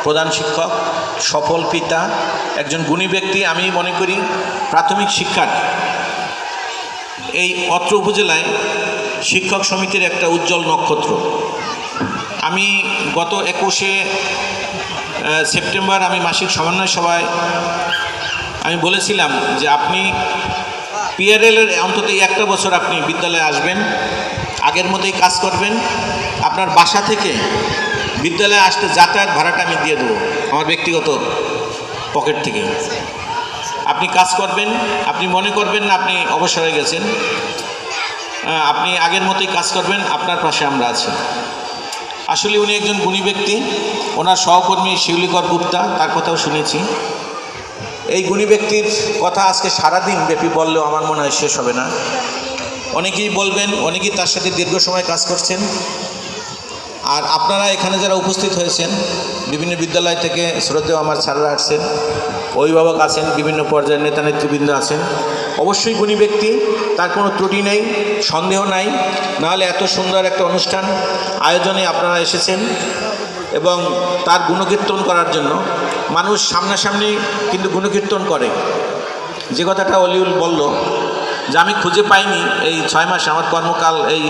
প্রধান শিক্ষক, সফল পিতা, একজন গুণী ব্যক্তি। আমি মনে করি প্রাথমিক শিক্ষার এই অত্র উপজেলায় শিক্ষক সমিতির একটা উজ্জ্বল নক্ষত্র। আমি গত 21শে সেপ্টেম্বর আমি মাসিক সমন্বয় সভায় আমি বলেছিলাম যে আপনি পিআরএলের অন্তত একটা বছর আপনি বিদ্যালয়ে আসবেন, আগের মতোই কাজ করবেন। আপনার বাসা থেকে বিদ্যালয়ে আসতে যাতায়াত ভাড়াটা আমি দিয়ে দেবো আমার ব্যক্তিগত পকেট থেকে। আপনি কাজ করবেন, আপনি মনে করবেন না আপনি অবসর হয়ে গেছেন, আপনি আগের মতোই কাজ করবেন, আপনার পাশে আমরা আছি। আসলে উনি একজন গুণী ব্যক্তি। ওনার সহকর্মী শিউলিকর গুপ্তা, তার কথাও শুনেছি। এই গুণী ব্যক্তির কথা আজকে সারাদিন ব্যাপী বললেও আমার মনে হয় শেষ হবে না। অনেকেই বলবেন, অনেকেই তার সাথে দীর্ঘ সময় কাজ করছেন। আর আপনারা এখানে যারা উপস্থিত হয়েছেন, বিভিন্ন বিদ্যালয় থেকে শ্রদ্ধেয় আমার স্যাররা আসছেন, অভিভাবক আছেন, বিভিন্ন পর্যায়ের নেতা নেতৃবৃন্দ আছেন। অবশ্যই গুণী ব্যক্তি, তার কোনো ত্রুটি নেই, সন্দেহ নাই। নাহলে এত সুন্দর একটা অনুষ্ঠান আয়োজনে আপনারা এসেছেন এবং তার গুণকীর্তন করার জন্য। মানুষ সামনাসামনি কিন্তু গুণকীর্তন করে। যে কথাটা অলিউল বলল যে আমি খুঁজে পাইনি এই 6 মাস, আমার কর্মকাল এই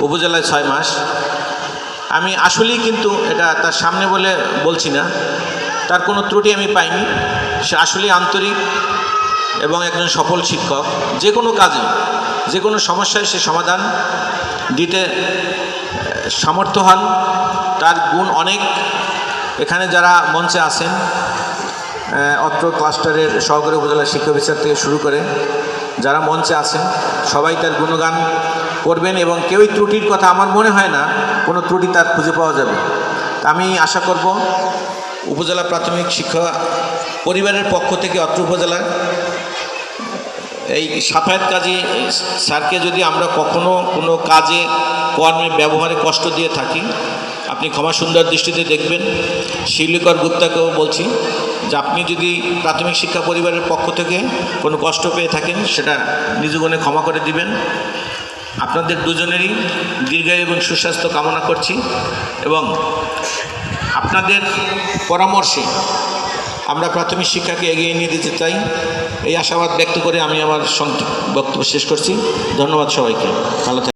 উপজেলায় 6 মাস। আমি আসলেই কিন্তু এটা তার সামনে বলে বলছি না, তার কোনো ত্রুটি আমি পাইনি। সে আসলেই আন্তরিক এবং একজন সফল শিক্ষক। যে কোনো কাজে, যে কোনো সমস্যায় সে সমাধান দিতে সামর্থ্য হন। তার গুণ অনেক। এখানে যারা মঞ্চে আছেন, অত্র ক্লাস্টারের সহকারী উপজেলা শিক্ষা অফিসার থেকে শুরু করে যারা মঞ্চে আছেন, সবাই তার গুণগান করবেন এবং কেউই ত্রুটির কথা, আমার মনে হয় না কোনো ত্রুটি তার খুঁজে পাওয়া যাবে। তা আমি আশা করব উপজেলা প্রাথমিক শিক্ষা পরিবারের পক্ষ থেকে অত্র উপজেলার এই সাফায়েত কাজী স্যারকে যদি আমরা কখনো কোনো কাজে, কর্মে, ব্যবহারে কষ্ট দিয়ে থাকি, আপনি ক্ষমা সুন্দর দৃষ্টিতে দেখবেন। শিউলিকর গুপ্তাকেও বলছি যে আপনি যদি প্রাথমিক শিক্ষা পরিবারের পক্ষ থেকে কোনো কষ্ট পেয়ে থাকেন, সেটা নিজ গুণে ক্ষমা করে দিবেন। আপনাদের দুজনেরই দীর্ঘায়ু এবং সুস্বাস্থ্য কামনা করছি এবং আপনাদের পরামর্শে আমরা প্রাথমিক শিক্ষাকে এগিয়ে নিয়ে যেতে চাই, এই আশাবাদ ব্যক্ত করে আমি আমার বক্তব্য শেষ করছি। ধন্যবাদ সবাইকে। ভালো থাকবেন।